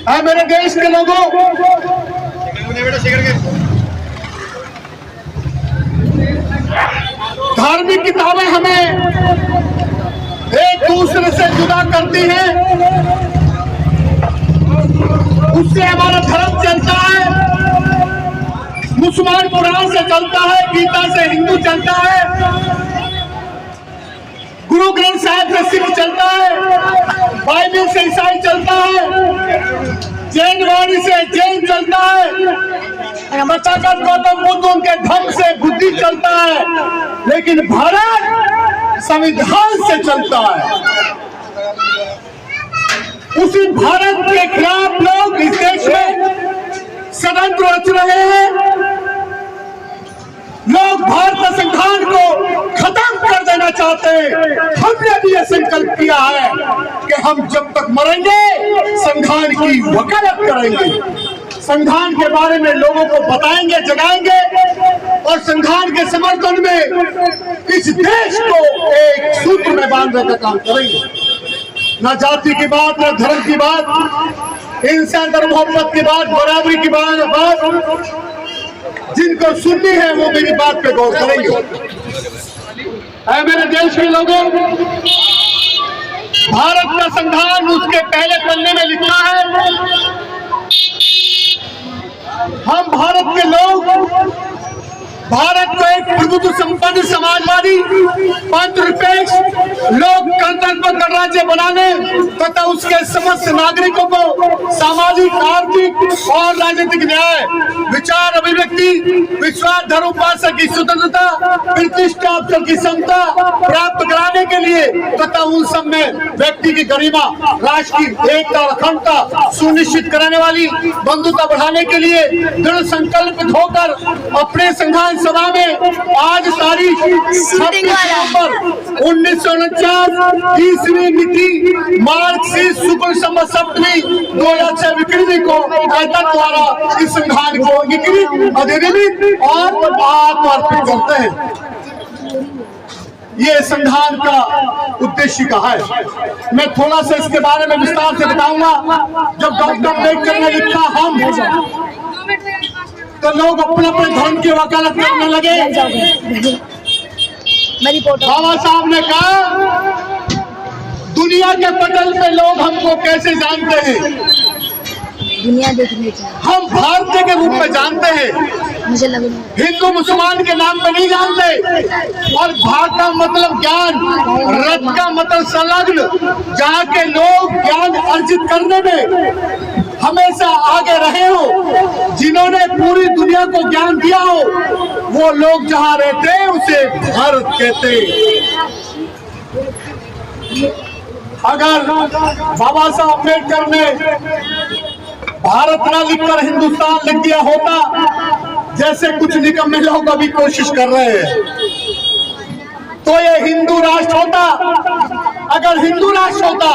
है मेरे देश के लोगों, धार्मिक किताबें हमें एक दूसरे से जुदा करती हैं, उससे हमारा धर्म चलता है। मुसलमान कुरान से चलता है, गीता से हिंदू चलता है, गुरु ग्रंथ साहिब से सिख चलता है, बाइबल से ईसाई चलता है, जैन वाणी से जैन चलता है, तथागत गौतम बुद्ध उनके ढंग से बुद्धि चलता है, लेकिन भारत संविधान से चलता है। उसी भारत के खिलाफ लोग इस देश में षड्यंत्र रच रहे हैं। लोग भारत संविधान को खत्म कर देना चाहते हैं। हमने भी यह संकल्प किया है कि हम जब तक मरेंगे संविधान की वकालत करेंगे, संविधान के बारे में लोगों को बताएंगे, जगाएंगे और संविधान के समर्थन में इस देश को एक सूत्र में बांधने का काम करेंगे। न जाति की बात, न धर्म की बात, इंसान और मोहब्बत की बात, बराबरी की बात जिनको सुननी है वो मेरी बात पे गौर करेंगे। ऐ मेरे देश के लोगों, भारत का संविधान उसके पहले पन्ने में लिखा है, हम भारत के लोग भारत को एक प्रभुत्व संपन्न समाजवादी पंथनिरपेक्ष लोकतंत्र गणराज्य बनाने तथा उसके समस्त नागरिकों को सामाजिक, आर्थिक और राजनीतिक न्याय, विचार अभिव्यक्ति, विश्वास, धर्म उपासना की स्वतंत्रता, प्रतिष्ठा अवसर की समता प्राप्त कराने के लिए तथा उन सब में व्यक्ति की गरिमा, राष्ट्र की एकता और अखंडता सुनिश्चित कराने वाली बंधुता बढ़ाने के लिए दृढ़ संकल्पित होकर अपने संविधान सभा में आज तारीख 26 नवंबर 1949 ईस्वी मिति मार्क्सिस्ट शुक्ल संवत सप्तमी 2006 विकृति को आयतन द्वारा इस संविधान को अंगीकृत, अधिनियमित और आत्मर्पित करते हैं। ये संविधान का उद्देश्य का है। मैं थोड़ा सा इसके बारे में विस्तार से बताऊंगा। जब डॉक्टर अम्बेडकर ने लिखा हम, तो लोग अपने अपने धर्म की वकालत करने लगे। बाबा साहब ने कहा दुनिया के पटल पे लोग हमको कैसे जानते हैं, दुनिया देखने हम भारतीय के रूप में जानते हैं, मुझे लग हिंदू मुसलमान के नाम पे नहीं जानते। और भाग का मतलब ज्ञान, रथ का मतलब संलग्न, जहाँ के लोग ज्ञान अर्जित करने में हमेशा आगे रहे हो, जिन्होंने पूरी दुनिया को ज्ञान दिया हो, वो लोग जहाँ रहते हैं उसे भारत कहते। अगर बाबा साहब अम्बेडकर ने भारत ना लिखकर हिंदुस्तान लिख दिया होता, जैसे कुछ निकम्मे लोग अभी कोशिश कर रहे हैं, तो ये हिंदू राष्ट्र होता। अगर हिंदू राष्ट्र होता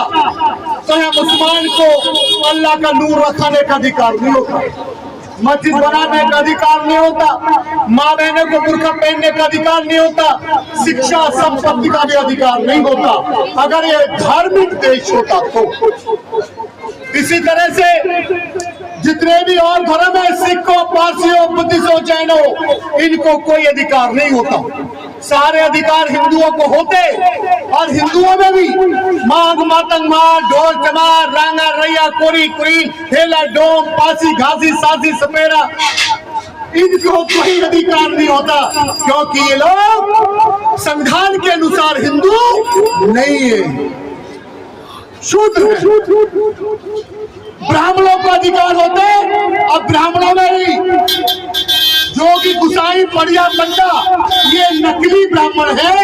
तो यहाँ मुसलमान को अल्लाह का नूर रखाने का अधिकार नहीं होता, मस्जिद बनाने का अधिकार नहीं होता, माँ बहनों को बुर्का पहनने का अधिकार नहीं होता, शिक्षा संपत्ति का भी अधिकार नहीं होता, अगर ये धार्मिक देश होता तो। इसी तरह से जितने भी और धर्म है, सिखों, पारसियों, बुद्धिस्टों, जैनों, इनको कोई अधिकार नहीं होता। सारे अधिकार हिंदुओं को होते, और हिंदुओं में भी माघ, मातंग, मार, ढोल, चमार, रांगा, रैया, कोरी, कुरी, हेला, डोम, पासी, घासी, सासी, सपेरा, इनको कोई अधिकार नहीं होता, क्योंकि ये लोग संविधान के अनुसार हिंदू नहीं है, शूद्र है। ब्राह्मणों को अधिकार होते, अब ब्राह्मणों में ही जोगी, गुसाई, बढ़िया, पंडा, ये नकली ब्राह्मण है,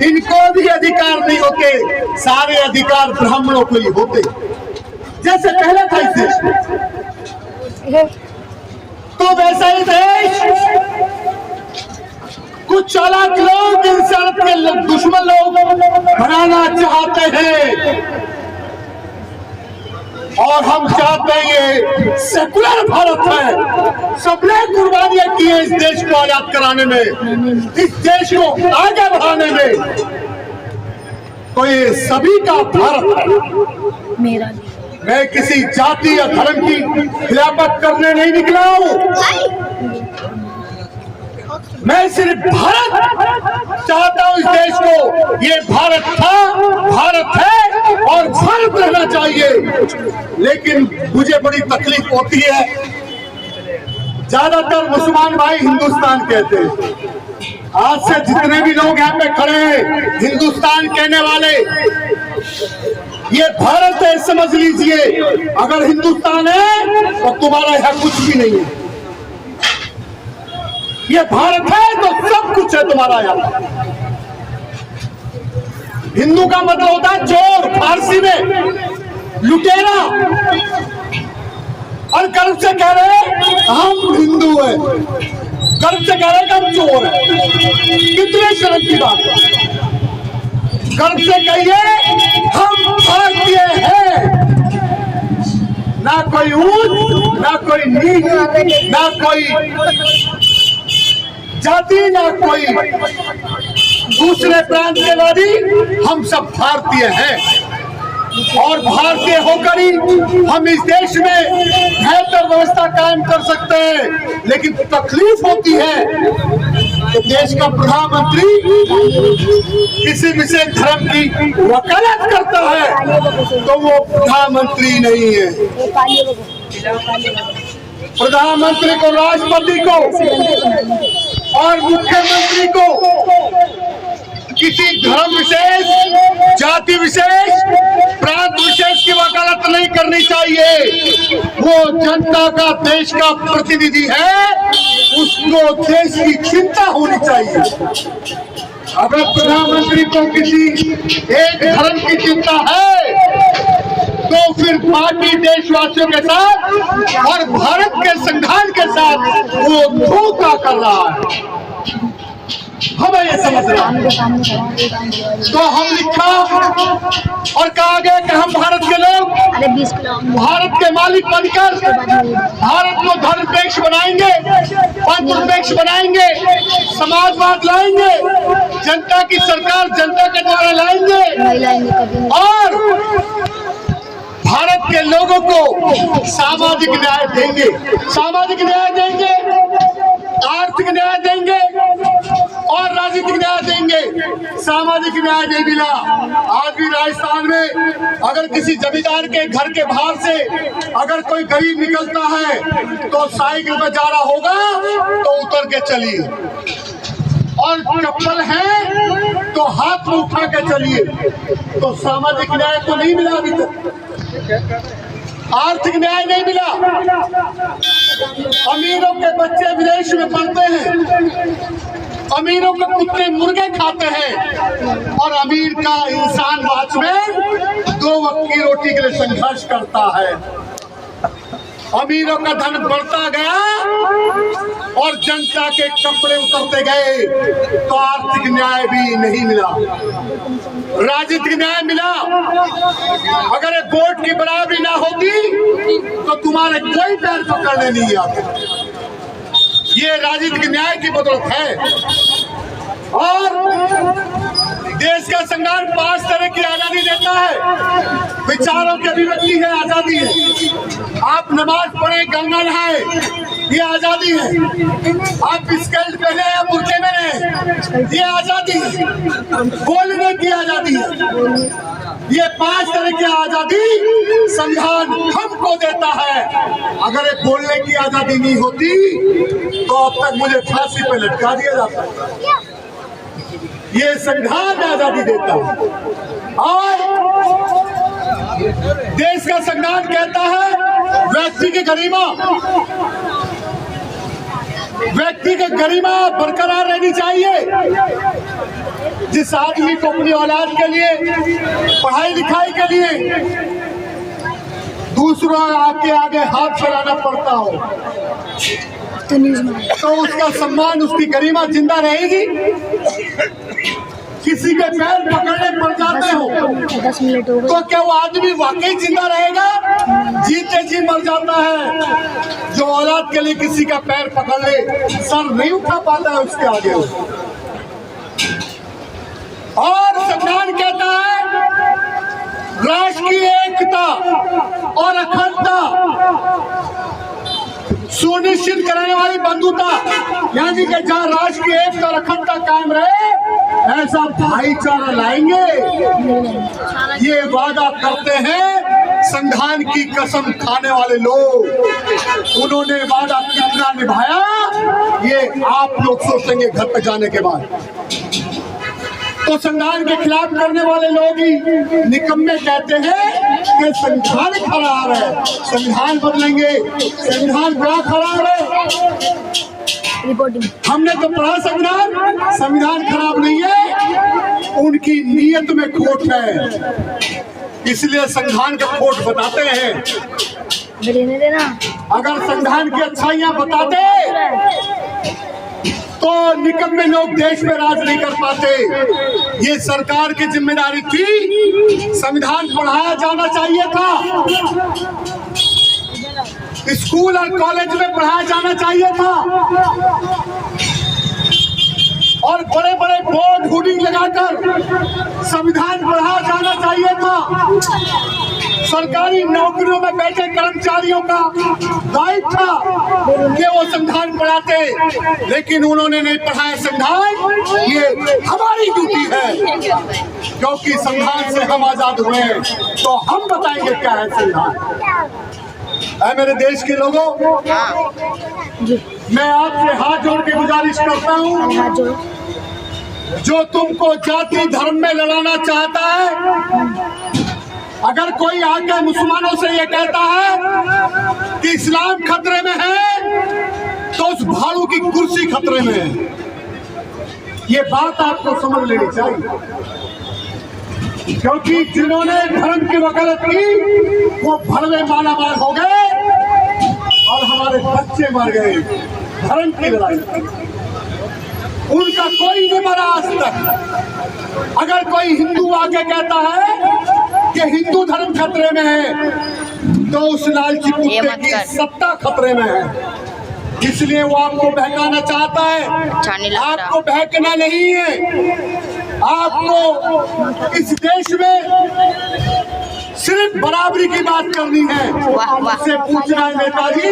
इनको भी अधिकार नहीं होते। सारे अधिकार ब्राह्मणों को ही होते, जैसे पहले था इस देश में, तो वैसा ही देश कुछ चालाक लोग इंसान के दुश्मन लोग बनाना चाहते हैं, और हम चाहते हैं ये सेकुलर भारत है। सबने कुर्बानियां की है इस देश को आजाद कराने में, इस देश को आगे बढ़ाने में, तो ये सभी का भारत है, मेरा मैं किसी जाति या धर्म की खिलाफत करने नहीं निकला हूं। मैं सिर्फ भारत चाहता हूं, इस देश को। ये भारत था, भारत है और भारत रहना चाहिए। लेकिन मुझे बड़ी तकलीफ होती है, ज्यादातर मुसलमान भाई हिंदुस्तान कहते हैं। आज से जितने भी लोग यहाँ पे खड़े हैं हिंदुस्तान कहने वाले, ये भारत है समझ लीजिए। अगर हिंदुस्तान है तो तुम्हारा यहाँ कुछ भी नहीं है। ये भारत है तो सब कुछ है तुम्हारा यहाँ। हिंदू का मतलब होता है चोर, फारसी में लुटेरा। और गर्व से कह रहे हैं हम हिंदू हैं, गर्व से कह रहे हैं हम चोर हैं। कितने शर्म की बात है। गर्व से कहिए हम भारतीय हैं। ना कोई ऊंच, ना कोई नीच, ना कोई जाति, ना कोई दूसरे प्रांत के वादी, हम सब भारतीय हैं। और भारतीय होकर ही हम इस देश में बेहतर व्यवस्था कायम कर सकते हैं। लेकिन तकलीफ होती है कि देश का प्रधानमंत्री किसी विशेष धर्म की वकालत करता है तो वो प्रधानमंत्री नहीं है। प्रधानमंत्री को, राष्ट्रपति को और मुख्यमंत्री को किसी धर्म विशेष, जाति विशेष, प्रांत विशेष की वकालत नहीं करनी चाहिए। वो जनता का, देश का प्रतिनिधि है, उसको देश की चिंता होनी चाहिए। अगर प्रधानमंत्री को किसी एक धर्म की चिंता है तो फिर बाकी देशवासियों के साथ और भारत के संविधान के साथ वो धोखा कर रहा है। हमें ये समझ रहा तो हम लिखा और कहा गया कि हम भारत के लोग भारत के मालिक बनकर भारत को धर्मनिरपेक्ष बनाएंगे, पंथनिरपेक्ष बनाएंगे, समाजवाद लाएंगे, जनता की सरकार जनता के द्वारा लाएंगे और भारत के लोगों को सामाजिक न्याय देंगे, सामाजिक न्याय देंगे, आर्थिक न्याय देंगे और राजनीतिक न्याय देंगे। सामाजिक न्याय नहीं मिला। आज भी राजस्थान में अगर किसी जमींदार के घर के बाहर से अगर कोई गरीब निकलता है तो साइकिल में जा रहा होगा तो उतर के चलिए, और चप्पल है तो हाथ में उठा के चलिए। तो सामाजिक न्याय तो नहीं मिला अभी तक, आर्थिक न्याय नहीं मिला। अमीरों के बच्चे विदेश में पढ़ते हैं, अमीरों के कुत्ते मुर्गे खाते हैं और अमीर का इंसान वॉचमैन 2 वक्त की रोटी के लिए संघर्ष करता है। अमीरों का धन बढ़ता गया और जनता के कपड़े उतरते गए तो आर्थिक न्याय भी नहीं मिला, राजनीतिक न्याय मिला। अगर एक वोट की बराबरी ना होती तो तुम्हारे कोई पैर पकड़ने नहीं आते। ये राजनीतिक न्याय की बदौलत है। और देश का संविधान 5 तरह की आजादी देता है। विचारों की अभिव्यक्ति है, आजादी है। आप नमाज पढ़े, गंगा नहाए, ये आजादी है। आप स्कर्ट पहने या बुर्के में रहे, ये आजादी है। बोलने की आजादी है। ये 5 तरह की आजादी संविधान हमको देता है। अगर ये बोलने की आजादी नहीं होती तो अब तक मुझे फांसी पे लटका दिया जाता। ये संविधान आजादी देता है। और देश का संविधान कहता है व्यक्ति की गरिमा बरकरार रहनी चाहिए। जिस आदमी को अपनी औलाद के लिए, पढ़ाई लिखाई के लिए दूसरों आपके आगे हाथ फैलाना पड़ता हो तो उसका सम्मान, उसकी गरिमा जिंदा रहेगी। किसी के पैर पकड़ने पड़ जाते हो 10 मिनट हो गए तो क्या वो आदमी वाकई जिंदा रहेगा? जीते जी मर जाता है। जो औलाद के लिए किसी का पैर पकड़ ले, सर नहीं उठा पाता है उसके आगे। और संविधान कहता है राष्ट्र की एकता और अखंडता सुनिश्चित कराने वाली बंधुता, यानी कि जहाँ राष्ट्र की एकता और अखंडता कायम रहे ऐसा भाईचारा लाएंगे, ये वादा करते हैं संविधान की कसम खाने वाले लोग। उन्होंने वादा कितना निभाया ये आप लोग सोचेंगे घर पे जाने के बाद। तो संविधान के खिलाफ करने वाले लोग ही निकम्मे कहते हैं कि संविधान खराब है, संविधान बदलेंगे, संविधान बड़ा खराब है। रिपोर्टिंग हमने तो पढ़ा संविधान, संविधान खराब नहीं है, उनकी नीयत में खोट है, इसलिए संविधान का खोट बताते हैं। देना अगर संविधान की अच्छाइयां बताते तो निकम्मे लोग देश में राज नहीं कर पाते। ये सरकार की जिम्मेदारी थी, संविधान पढ़ाया जाना चाहिए था, स्कूल और कॉलेज में पढ़ाया जाना चाहिए था और बड़े बड़े बोर्ड होर्डिंग लगाकर संविधान पढ़ाया जाना चाहिए था। सरकारी नौकरियों में बैठे कर्मचारियों का दायित्व था कि वो संविधान पढ़ाते, लेकिन उन्होंने नहीं पढ़ाया संविधान। ये हमारी ड्यूटी है, क्योंकि संविधान से हम आजाद हुए हैं, तो हम बताएंगे क्या है संविधान। मेरे देश के लोगों, मैं आपसे हाथ जोड़ के गुजारिश करता हूँ, जो तुमको जाति धर्म में लड़ाना चाहता है, अगर कोई आके मुसलमानों से ये कहता है कि इस्लाम खतरे में है तो उस भालू की कुर्सी खतरे में है। ये बात आपको समझ लेनी चाहिए, क्योंकि जिन्होंने धर्म की वकालत की वो भड़वे मालामाल हो गए और हमारे बच्चे मर गए धर्म की लड़ाई। उनका कोई नहीं मरा आज तक। अगर कोई हिंदू आके कहता है कि हिंदू धर्म खतरे में है तो उस लालची कुत्ते की सत्ता खतरे में है। इसलिए वो आपको बहकाना चाहता है। आपको बहकना नहीं है, आपको इस देश में सिर्फ बराबरी की बात करनी है। उससे पूछना है नेताजी,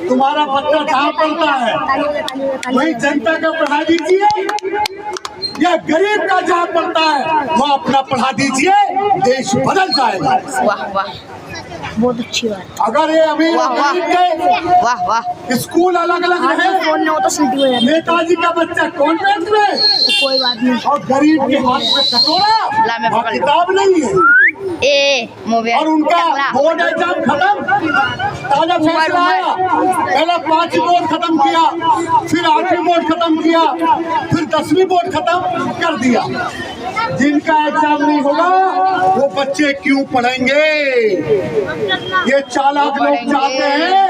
तुम्हारा बच्चा जहाँ पढ़ता है वही जनता का पढ़ा दीजिए या गरीब का जहाँ पढ़ता है वो अपना पढ़ा दीजिए, देश बदल जाएगा। वाह वाह, बहुत अच्छी बात। अगर ये अमीर के स्कूल अलग अलग रहे, नेताजी का बच्चा कॉन्वेंट में, कोई बात नहीं, और गरीब के हाथ में कटोरा, किताब नहीं है, और उनका बोर्ड एग्जाम खत्म, ताजा फैसला आया, पहले 5 बोर्ड खत्म किया, फिर 8वीं बोर्ड खत्म किया, फिर 10वीं बोर्ड खत्म कर दिया। जिनका एग्जाम नहीं होगा वो बच्चे क्यों पढ़ेंगे? ये चालाक लोग चाहते हैं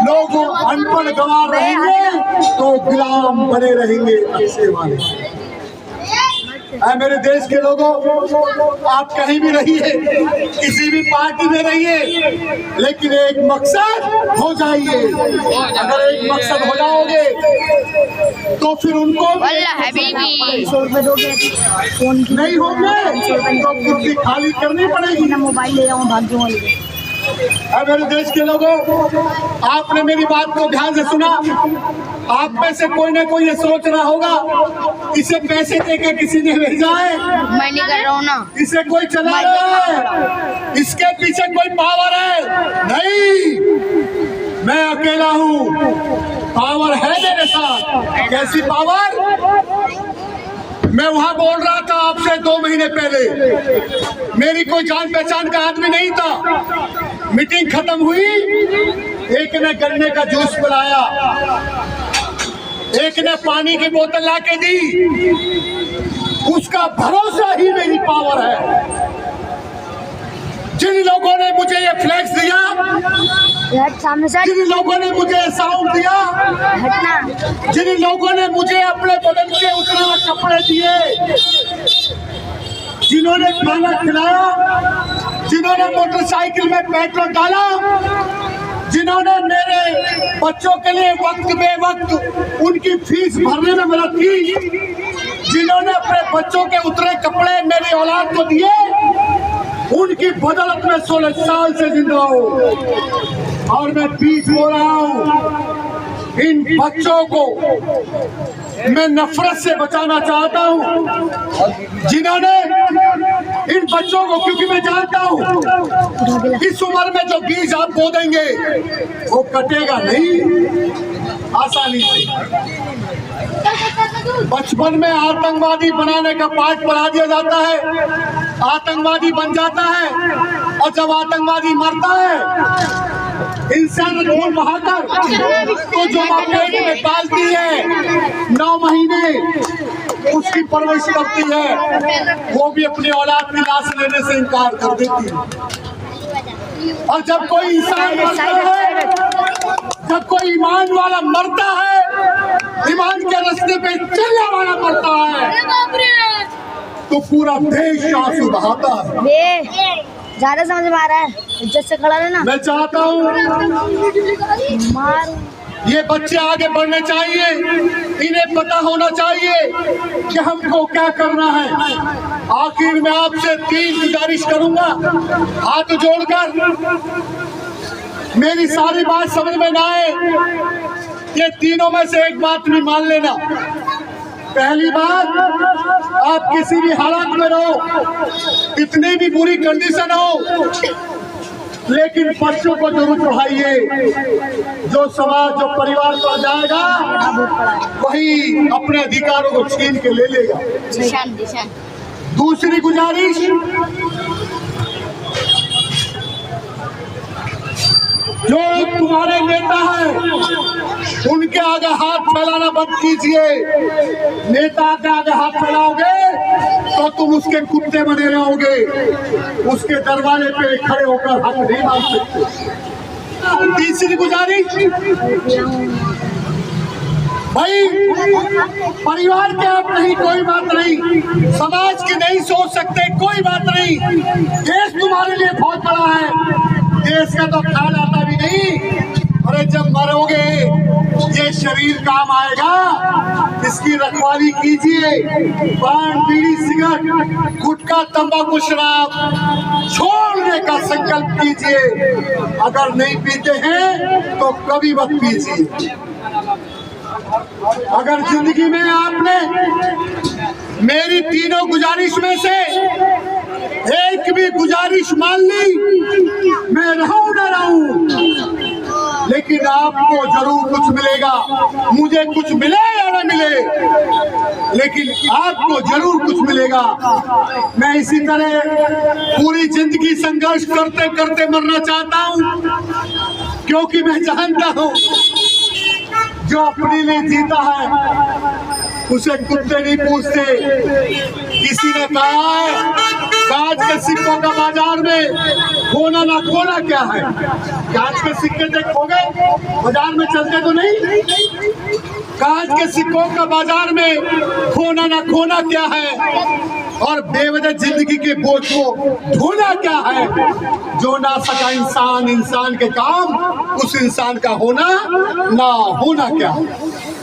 लोग अनपढ़ गंवार रहेंगे तो गुलाम बने रहेंगे अच्छे वाले। मेरे देश के लोगों, आप कहीं भी रहिए, किसी भी पार्टी में रहिए, लेकिन एक मकसद हो जाइए। अगर एक मकसद हो जाओगे तो फिर उनको 500 रुपए दोगे, फोन की नहीं होंगे तो कुर्सी खाली करनी पड़ेगी। ना मोबाइल ले जाऊँ भाग जाऊँ। मेरे देश के लोगों, आपने मेरी बात को ध्यान से सुना। आप में से कोई ना कोई ये सोच रहा होगा इसे पैसे देके किसी ने भेजा है, मैं नहीं कर रहा हूँ ना, इसे कोई चला रहा है, इसके पीछे कोई पावर है। नहीं, मैं अकेला हूँ, पावर है मेरे साथ। कैसी पावर? मैं वहां बोल रहा था आपसे 2 महीने पहले, मेरी कोई जान पहचान का आदमी नहीं था। मीटिंग खत्म हुई, एक ने गन्ने का जूस पिलाया, एक ने पानी की बोतल ला के दी। उसका भरोसा ही मेरी पावर है। जिन लोगों ने मुझे ये फ्लैक्स दिया, सामने से जिन लोगों ने मुझे साउंड दिया, हटना, जिन लोगों ने मुझे अपने बदन के उतरे कपड़े दिए, जिन्होंने खाना खिलाया, जिन्होंने मोटरसाइकिल में पेट्रोल डाला, जिन्होंने मेरे बच्चों के लिए वक्त बे वक्त उनकी फीस भरने में मदद की, जिन्होंने अपने बच्चों के उतरे कपड़े मेरी औलाद को दिए, उनकी बदौलत में 16 साल से जिंदा हूँ और मैं बीच बो रहा हूँ। इन बच्चों को मैं नफरत से बचाना चाहता हूँ जिन्होंने इन बच्चों को, क्योंकि मैं जानता हूँ इस उम्र में जो बीज आप बो देंगे वो कटेगा नहीं आसानी से। बचपन में आतंकवादी बनाने का पाठ पढ़ा दिया जाता है, आतंकवादी बन जाता है और जब आतंकवादी मरता है इंसान खून बहाकर तो जो माँ पेट में पालती है 9 महीने उसकी परवरिश करती है वो भी अपनी औलाद की लाश लेने से इनकार कर देती है। और जब कोई इंसान मरता है, जब कोई ईमान वाला मरता है, ईमान के रास्ते पे चलने वाला मरता है तो पूरा देश आंसू बहाता है। ज्यादा समझ में आ रहा है, इज्जत से खड़ा रहना। मैं चाहता हूँ ये बच्चे आगे बढ़ने चाहिए, इन्हें पता होना चाहिए कि हमको क्या करना है। आखिर में आपसे 3 गुजारिश करूंगा हाथ जोड़कर, मेरी सारी बात समझ में ना आए ये तीनों में से एक बात भी मान लेना। पहली बात, आप किसी भी हालात में रहो, कितनी भी बुरी कंडीशन हो, लेकिन बच्चों को जरूर पढ़ाइए। जो समाज, जो परिवार पर जाएगा वही अपने अधिकारों को छीन के ले लेगा। दूसरी गुजारिश, जो तुम्हारे नेता हैं उनके आगे हाथ फैलाना बंद कीजिए। नेता के आगे हाथ फैलाओगे तो तुम उसके कुत्ते बने रहोगे, उसके दरवाजे पे खड़े होकर हक नहीं मांग सकते। तीसरी गुजारिश, भाई परिवार के आप नहीं, कोई बात नहीं, समाज की नहीं सोच सकते, कोई बात नहीं, देश तुम्हारे लिए बहुत बड़ा है, देश का तो ख्याल आता भी नहीं। अरे जब मरोगे ये शरीर काम आएगा, इसकी रखवाली कीजिए। पान, बीड़ी, सिगरेट, गुटखा, तंबाकू, शराब छोड़ने का संकल्प कीजिए। अगर नहीं पीते हैं तो कभी मत पीजिए। अगर जिंदगी में आपने मेरी तीनों गुजारिश में से एक भी गुजारिश मान ली, मैं रहूं न रहूं, लेकिन आपको जरूर कुछ मिलेगा। मुझे कुछ मिले या न मिले, लेकिन आपको जरूर कुछ मिलेगा। मैं इसी तरह पूरी जिंदगी संघर्ष करते करते मरना चाहता हूं, क्योंकि मैं जानता हूं जो अपने लिए जीता है उसे कुत्ते नहीं पूछते। किसी ने कहा है कांच के सिक्कों का बाजार में खोना ना खोना क्या है। कांच के सिक्के जब खो गए बाजार में चलते तो नहीं। कांच के सिक्कों का बाजार में खोना ना खोना क्या है, और बेवजह जिंदगी के बोझ को ढोना क्या है। जो ना सका इंसान, इंसान के काम, उस इंसान का होना ना होना क्या है।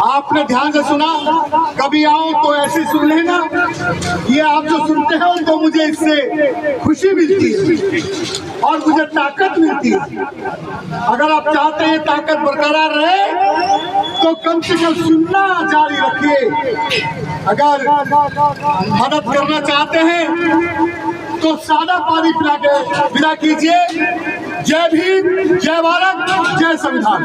आपने ध्यान से सुना, कभी आओ तो ऐसे सुन लेना। ये आप जो सुनते हो तो मुझे इससे खुशी मिलती है और मुझे ताकत मिलती है। अगर आप चाहते हैं ताकत बरकरार रहे तो कम से कम सुनना जारी रखिए। अगर मदद करना चाहते हैं तो सादा पानी पिला के विदा कीजिए। जय भीम, जय भारत, जय संविधान।